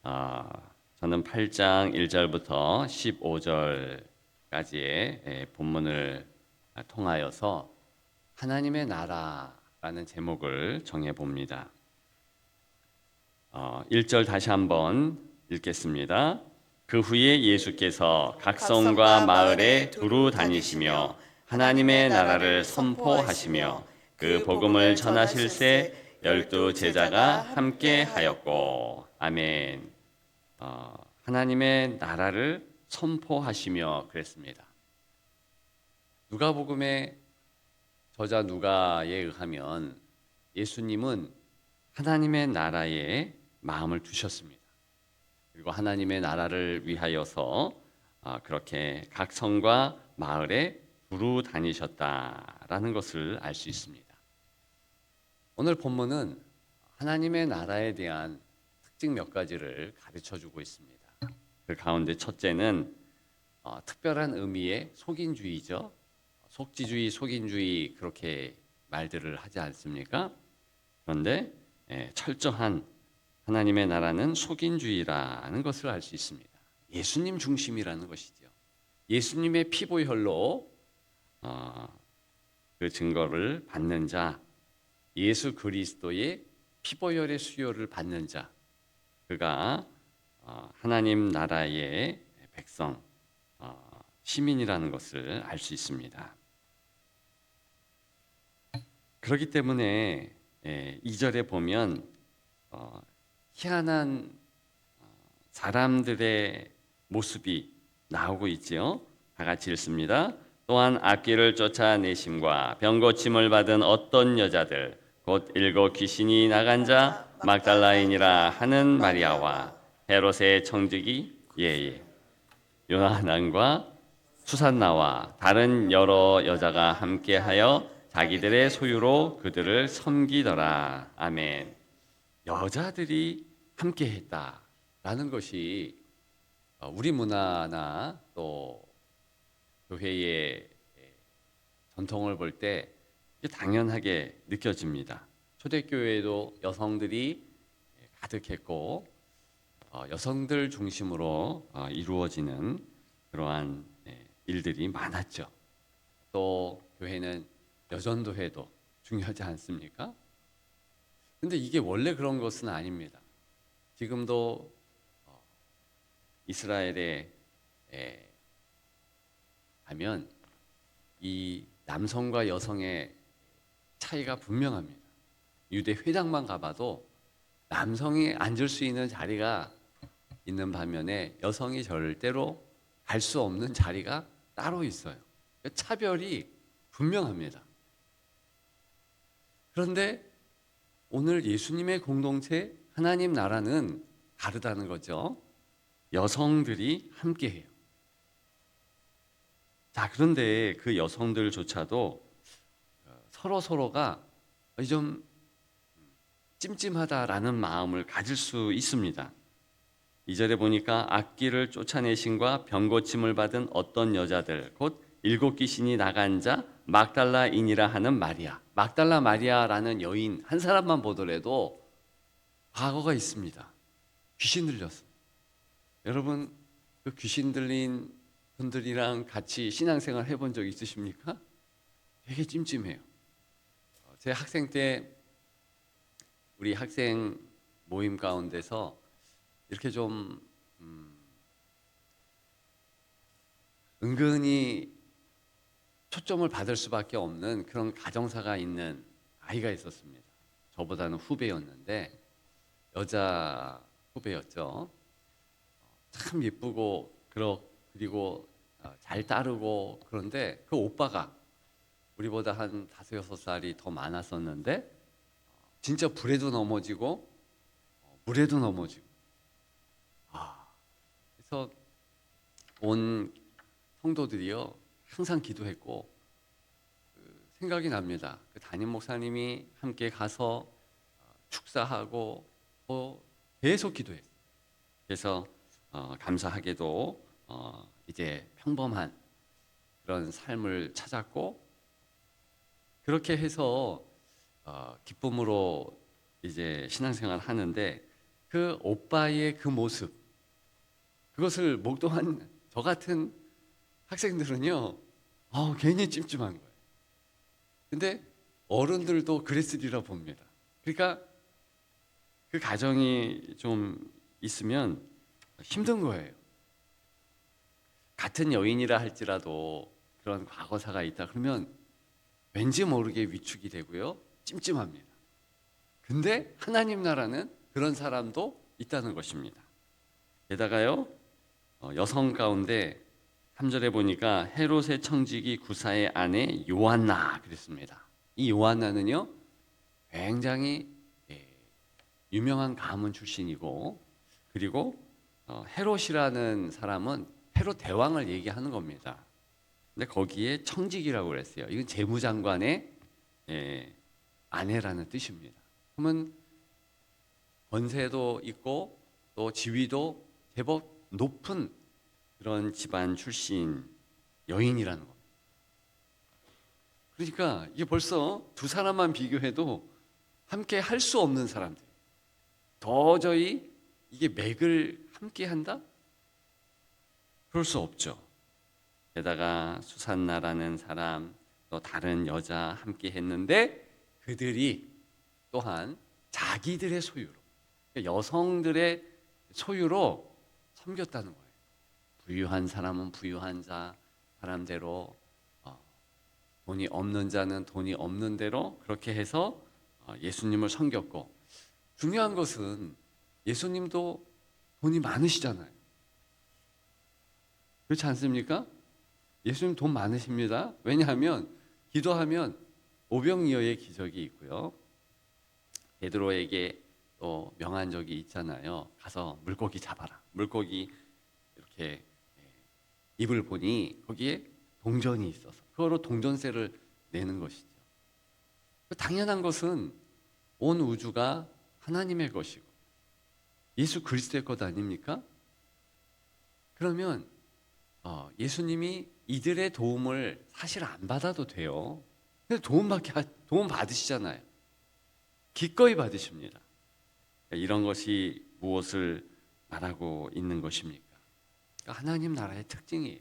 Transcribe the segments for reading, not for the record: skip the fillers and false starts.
어, 저는 8장 1절부터 15절까지의 본문을 통하여서 하나님의 나라라는 제목을 정해 봅니다. 1절 다시 한번 읽겠습니다. 그 후에 예수께서 각성과 마을에 두루 다니시며 하나님의 나라를 선포하시며 그 복음을 전하실세 12 제자가 함께 하였고. 아멘. 하나님의 나라를 선포하시며 그랬습니다. 누가복음의 저자 누가에 의하면 예수님은 하나님의 나라에 마음을 두셨습니다. 그리고 하나님의 나라를 위하여서 그렇게 각 성과 마을에 두루 다니셨다라는 것을 알 수 있습니다. 오늘 본문은 하나님의 나라에 대한 특징 몇 가지를 가르쳐주고 있습니다. 그 가운데 첫째는 특별한 의미의 속인주의죠. 속지주의, 속인주의 그렇게 말들을 하지 않습니까? 그런데 철저한 하나님의 나라는 속인주의라는 것을 알 수 있습니다. 예수님 중심이라는 것이죠. 예수님의 피보혈로 그 증거를 받는 자, 예수 그리스도의 피보혈의 수요를 받는 자, 그가 하나님 나라의 백성, 시민이라는 것을 알 수 있습니다. 그렇기 때문에 2절에 보면 희한한 사람들의 모습이 나오고 있지요. 다 같이 읽습니다. 또한 악귀를 쫓아내심과 병고침을 받은 어떤 여자들 곧 7 귀신이 나간 자 막달라인이라 하는 마리아와 헤롯의 청지기 요나단과 수산나와 다른 여러 여자가 함께하여 자기들의 소유로 그들을 섬기더라. 아멘. 여자들이 함께했다라는 것이 우리 문화나 또 교회의 전통을 볼 때 당연하게 느껴집니다. 초대교회에도 여성들이 가득했고 여성들 중심으로 이루어지는 그러한 일들이 많았죠. 또 교회는 여전도회도 중요하지 않습니까? 근데 이게 원래 그런 것은 아닙니다. 지금도 이스라엘에 가면 이 남성과 여성의 차이가 분명합니다. 유대 회당만 가봐도 남성이 앉을 수 있는 자리가 있는 반면에 여성이 절대로 갈 수 없는 자리가 따로 있어요. 차별이 분명합니다. 그런데 오늘 예수님의 공동체 하나님 나라는 다르다는 거죠. 여성들이 함께해요. 자, 그런데 그 여성들조차도 서로가 좀 찜찜하다라는 마음을 가질 수 있습니다. 2절에 보니까 악귀를 쫓아내신과 병고침을 받은 어떤 여자들 곧 7 귀신이 나간 자 막달라인이라 하는 마리아. 막달라 마리아라는 여인 한 사람만 보더라도 과거가 있습니다. 귀신 들렸어요. 여러분 그 귀신 들린 분들이랑 같이 신앙생활 해본 적 있으십니까? 되게 찜찜해요. 제 학생 때 우리 학생 모임 가운데서 이렇게 좀 은근히 초점을 받을 수밖에 없는 그런 가정사가 있는 아이가 있었습니다. 저보다는 후배였는데 여자 후배였죠. 참 예쁘고 그리고 잘 따르고 그런데 그 오빠가 우리보다 한 5-6살이 더 많았었는데 진짜 불에도 넘어지고 물에도 넘어지고 그래서 온 성도들이요 항상 기도했고 생각이 납니다. 그 담임 목사님이 함께 가서 축사하고 계속 기도했어요. 그래서 감사하게도 이제 평범한 그런 삶을 찾았고 그렇게 해서 기쁨으로 이제 신앙생활 하는데 그 오빠의 그 모습, 그것을 목도한 저 같은 학생들은요, 괜히 찜찜한 거예요. 근데 어른들도 그랬으리라 봅니다. 그러니까 그 가정이 좀 있으면 힘든 거예요. 같은 여인이라 할지라도 그런 과거사가 있다 그러면 왠지 모르게 위축이 되고요, 찜찜합니다. 근데 하나님 나라는 그런 사람도 있다는 것입니다. 게다가요, 여성 가운데 3절에 보니까 헤롯의 청지기 구사의 아내 요한나 그랬습니다. 이 요한나는요, 굉장히 유명한 가문 출신이고, 그리고 헤롯이라는 사람은 헤롯 대왕을 얘기하는 겁니다. 근데 거기에 청직이라고 그랬어요. 이건 재무장관의 아내라는 뜻입니다. 그러면 권세도 있고 또 지위도 제법 높은 그런 집안 출신 여인이라는 겁니다. 그러니까 이게 벌써 두 사람만 비교해도 함께 할 수 없는 사람들. 도저히 이게 맥을 함께 한다? 그럴 수 없죠. 게다가 수산나라는 사람 또 다른 여자 함께 했는데 그들이 또한 자기들의 소유로, 그러니까 여성들의 소유로 섬겼다는 거예요. 부유한 사람은 부유한 사람대로, 돈이 없는 자는 돈이 없는 대로 그렇게 해서 예수님을 섬겼고, 중요한 것은 예수님도 돈이 많으시잖아요. 그렇지 않습니까? 예수님 돈 많으십니다. 왜냐하면 기도하면 오병이어의 기적이 있고요. 베드로에게 또 명한 적이 있잖아요. 가서 물고기 잡아라. 물고기 이렇게 입을 보니 거기에 동전이 있어서 그거로 동전세를 내는 것이죠. 당연한 것은 온 우주가 하나님의 것이고 예수 그리스도의 것 아닙니까? 그러면 예수님이 이들의 도움을 사실 안 받아도 돼요. 근데 도움 받으시잖아요. 기꺼이 받으십니다. 이런 것이 무엇을 말하고 있는 것입니까? 하나님 나라의 특징이에요.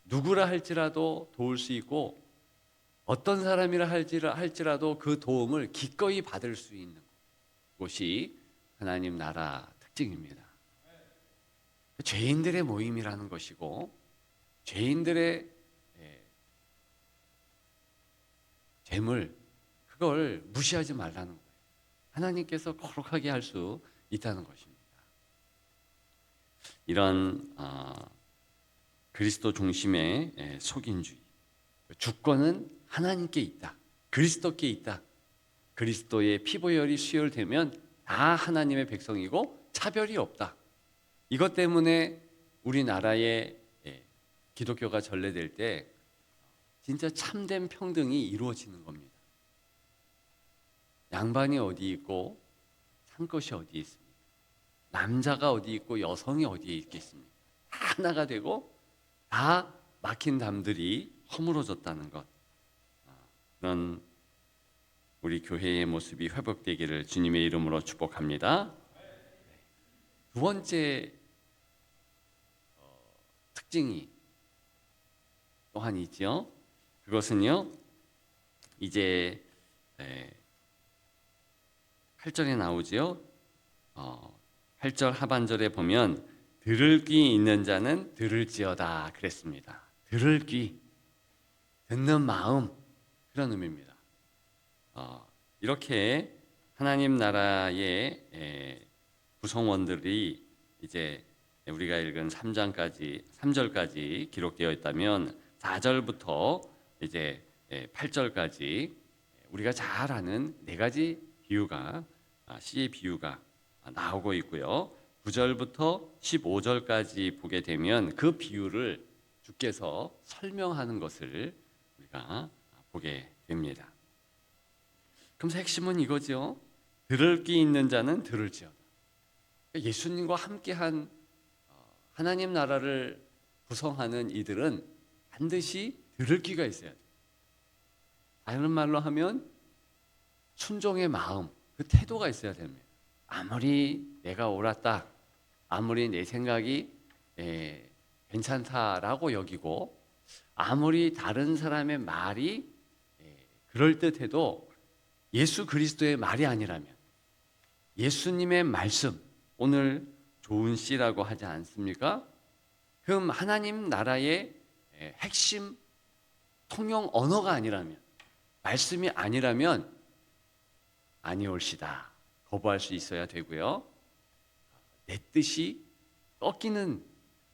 누구라 할지라도 도울 수 있고 어떤 사람이라 할지라도 그 도움을 기꺼이 받을 수 있는 곳이 하나님 나라 특징입니다. 죄인들의 모임이라는 것이고 죄인들의 재물 그걸 무시하지 말라는 거예요. 하나님께서 거룩하게 할 수 있다는 것입니다. 이런 그리스도 중심의 속인주의, 주권은 하나님께 있다, 그리스도께 있다. 그리스도의 피보혈이 수혈되면 다 하나님의 백성이고 차별이 없다. 이것 때문에 우리나라에 기독교가 전래될 때 진짜 참된 평등이 이루어지는 겁니다. 양반이 어디 있고 산것이 어디 있습니까? 남자가 어디 있고 여성이 어디에 있겠습니까? 다 하나가 되고 다 막힌 담들이 허물어졌다는 것. 그런 우리 교회의 모습이 회복되기를 주님의 이름으로 축복합니다. 두 번째 특징이 또한 있죠. 그것은요, 이제 8절에 나오지요. 8절 하반절에 보면 들을 귀 있는 자는 들을지어다 그랬습니다. 들을 귀, 듣는 마음, 그런 의미입니다. 이렇게 하나님 나라의 구성원들이 이제 우리가 읽은 3절까지 기록되어 있다면 4절부터 이제 8절까지 우리가 잘 아는 네 가지 비유가 시의 비유가 나오고 있고요. 9절부터 15절까지 보게 되면 그 비유를 주께서 설명하는 것을 우리가 보게 됩니다. 그럼 핵심은 이거죠. 들을 귀 있는 자는 들을지어다. 예수님과 함께한 하나님 나라를 구성하는 이들은 반드시 들을 귀가 있어야 돼요. 다른 말로 하면 순종의 마음, 그 태도가 있어야 됩니다. 아무리 내가 옳았다, 아무리 내 생각이 괜찮다라고 여기고, 아무리 다른 사람의 말이 그럴듯해도 예수 그리스도의 말이 아니라면, 예수님의 말씀, 오늘 좋은 씨라고 하지 않습니까? 그럼 하나님 나라의 핵심 통용 언어가 아니라면, 말씀이 아니라면 아니올시다, 거부할 수 있어야 되고요. 내 뜻이 꺾이는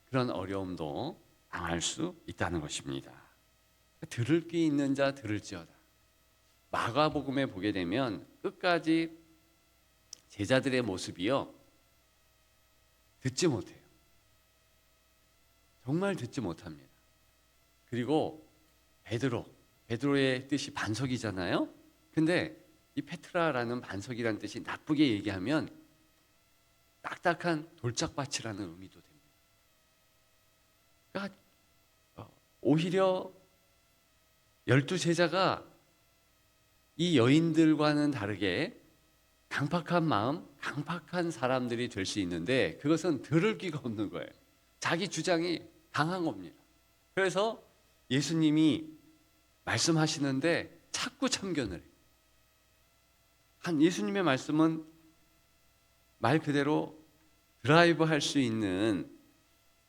그런 어려움도 당할 수 있다는 것입니다. 들을 귀 있는 자 들을지어다. 마가복음에 보게 되면 끝까지 제자들의 모습이요, 듣지 못해요. 정말 듣지 못합니다. 그리고 베드로의 뜻이 반석이잖아요. 근데 이 페트라라는 반석이라는 뜻이 나쁘게 얘기하면 딱딱한 돌짝밭이라는 의미도 됩니다. 그러니까 오히려 12제자가 이 여인들과는 다르게 강팍한 마음, 강팍한 사람들이 될 수 있는데, 그것은 들을 귀가 없는 거예요. 자기 주장이 강한 겁니다. 그래서 예수님이 말씀하시는데 자꾸 참견을 해요. 예수님의 말씀은 말 그대로 드라이브 할 수 있는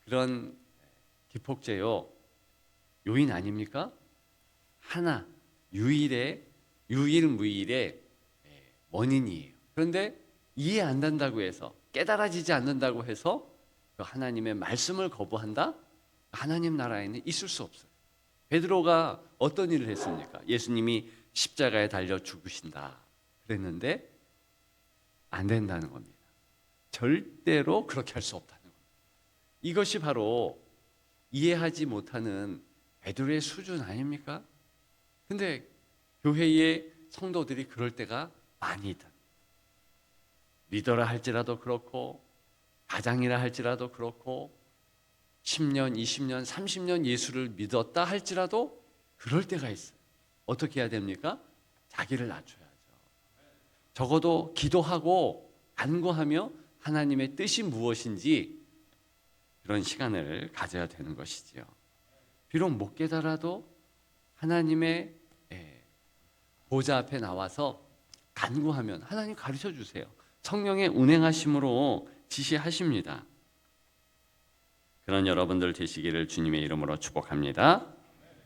그런 기폭제요, 요인 아닙니까? 하나, 유일무이일의 원인이에요. 그런데 이해 안 된다고 해서, 깨달아지지 않는다고 해서 하나님의 말씀을 거부한다? 하나님 나라에는 있을 수 없어요. 베드로가 어떤 일을 했습니까? 예수님이 십자가에 달려 죽으신다 그랬는데 안 된다는 겁니다. 절대로 그렇게 할 수 없다는 겁니다. 이것이 바로 이해하지 못하는 베드로의 수준 아닙니까? 근데 교회의 성도들이 그럴 때가 많이 있다. 리더라 할지라도 그렇고, 가장이라 할지라도 그렇고, 10년, 20년, 30년 예수를 믿었다 할지라도 그럴 때가 있어요. 어떻게 해야 됩니까? 자기를 낮춰야죠. 적어도 기도하고 간구하며 하나님의 뜻이 무엇인지 그런 시간을 가져야 되는 것이지요. 비록 못 깨달아도 하나님의 보좌 앞에 나와서 간구하면 하나님 가르쳐 주세요. 성령의 운행하심으로 지시하십니다. 그런 여러분들 되시기를 주님의 이름으로 축복합니다.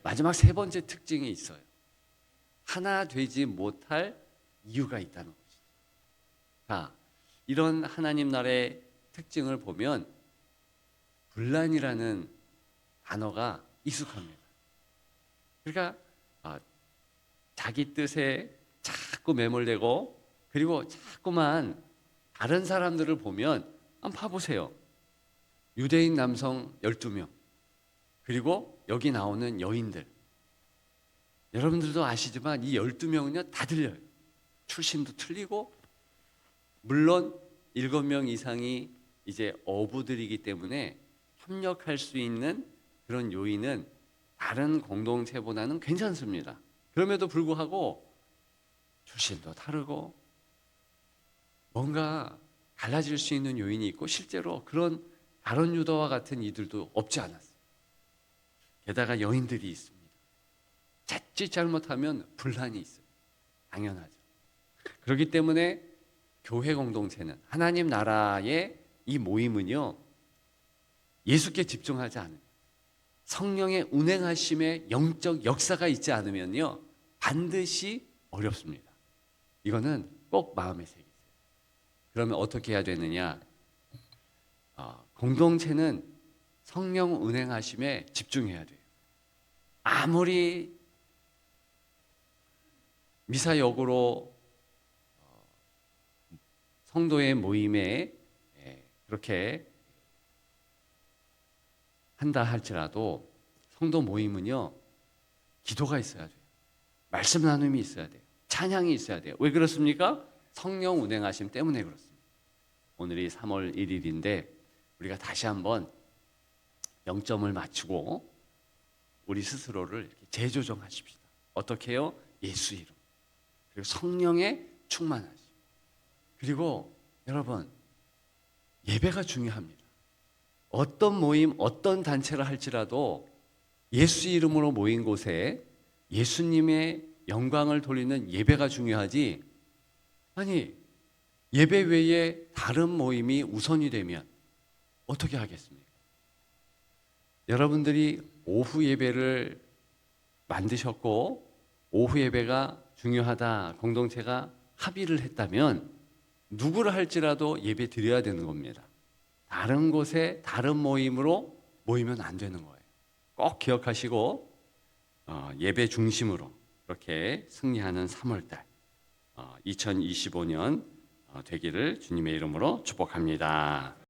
마지막 세 번째 특징이 있어요. 하나 되지 못할 이유가 있다는 것이죠. 자, 이런 하나님 나라의 특징을 보면 분란이라는 단어가 익숙합니다. 그러니까 자기 뜻에 자꾸 매몰되고, 그리고 자꾸만 다른 사람들을 보면, 한번 봐보세요. 유대인 남성 12명, 그리고 여기 나오는 여인들, 여러분들도 아시지만 이 12명은요 다 들려요. 출신도 틀리고, 물론 7명 이상이 이제 어부들이기 때문에 협력할 수 있는 그런 요인은 다른 공동체보다는 괜찮습니다. 그럼에도 불구하고 출신도 다르고 뭔가 달라질 수 있는 요인이 있고, 실제로 그런 다른 유다와 같은 이들도 없지 않았어요. 게다가 여인들이 있습니다. 자칫 잘못하면 분란이 있어요. 당연하죠. 그렇기 때문에 교회 공동체는, 하나님 나라의 이 모임은요, 예수께 집중하지 않으면, 성령의 운행하심의 영적 역사가 있지 않으면요 반드시 어렵습니다. 이거는 꼭 마음에 새기세요. 그러면 어떻게 해야 되느냐? 공동체는 성령 운행하심에 집중해야 돼요. 아무리 미사역으로 성도의 모임에 그렇게 한다 할지라도 성도 모임은요 기도가 있어야 돼요. 말씀 나눔이 있어야 돼요. 찬양이 있어야 돼요. 왜 그렇습니까? 성령 운행하심 때문에 그렇습니다. 오늘이 3월 1일인데 우리가 다시 한번 0점을 맞추고 우리 스스로를 이렇게 재조정하십시다. 어떻게 해요? 예수 이름, 그리고 성령의 충만하심, 그리고 여러분, 예배가 중요합니다. 어떤 모임, 어떤 단체를 할지라도 예수 이름으로 모인 곳에 예수님의 영광을 돌리는 예배가 중요하지. 아니, 예배 외에 다른 모임이 우선이 되면 어떻게 하겠습니까? 여러분들이 오후 예배를 만드셨고 오후 예배가 중요하다, 공동체가 합의를 했다면 누구를 할지라도 예배 드려야 되는 겁니다. 다른 곳에 다른 모임으로 모이면 안 되는 거예요. 꼭 기억하시고 예배 중심으로 그렇게 승리하는 3월달 2025년 되기를 주님의 이름으로 축복합니다.